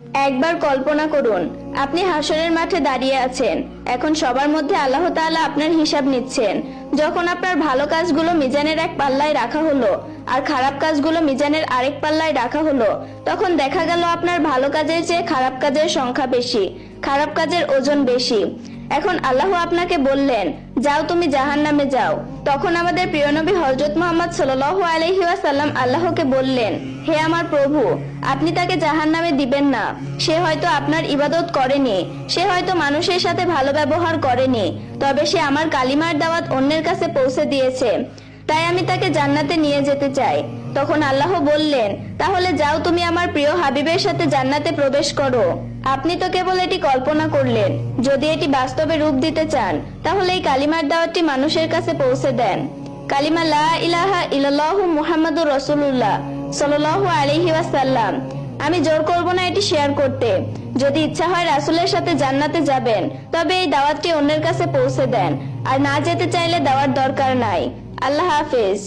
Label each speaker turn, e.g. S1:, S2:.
S1: একবার কল্পনা করুন, আপনি হাসরের মাঠে দাঁড়িয়ে আছেন। এখন সবার মধ্যে আল্লাহ তাআলা আপনার হিসাব নিচ্ছেন। যখন আপনার ভালো কাজগুলো মিজানের এক পাল্লায় রাখা হলো আর খারাপ কাজগুলো মিজানের আরেক পাল্লায় রাখা হলো, তখন দেখা গেল আপনার ভালো কাজের চেয়ে খারাপ কাজের সংখ্যা বেশি, খারাপ কাজের ওজন বেশি। এখন আল্লাহ আপনাকে বললেন, যাও তুমি জাহান্নামে যাও। তখন আমাদের প্রিয় নবী হযরত মুহাম্মদ সাল্লাল্লাহু আলাইহি ওয়াসাল্লাম আল্লাহকে বললেন, হে আমার প্রভু, আপনি তাকে জাহান্নামে দিবেন না। সে হয়তো আপনার ইবাদত করেনি, সে হয়তো মানুষের সাথে ভালো ব্যবহার করেনি, তবে সে আমার কালিমার দাওয়াত অন্যের কাছে পৌঁছে দিয়েছে, তাই আমি তাকে জান্নাতে নিয়ে যেতে চাই। তখন আল্লাহ বললেন, তাহলে যাও তুমি আমার প্রিয় হাবিবের সাথে জান্নাতে প্রবেশ করো। আপনি তো কেবল এটি কল্পনা করলেন, যদি এটি বাস্তবে রূপ দিতে চান তাহলে এই কালিমার দাওয়াতটি মানুষের কাছে পৌঁছে দেন। কালিমা লা ইলাহা ইল্লাল্লাহু মুহাম্মাদুর রাসূলুল্লাহ সাল্লাল্লাহু আলাইহি ওয়াসাল্লাম। আমি জোর করব না এটি শেয়ার করতে। যদি ইচ্ছা হয় রাসূলের সাথে জান্নাতে যাবেন, তবে এই দাওয়াতটি অন্যের কাছে পৌঁছে দেন, আর না যেতে চাইলে দেওয়ার দরকার নাই। আল্লাহ হাফেজ।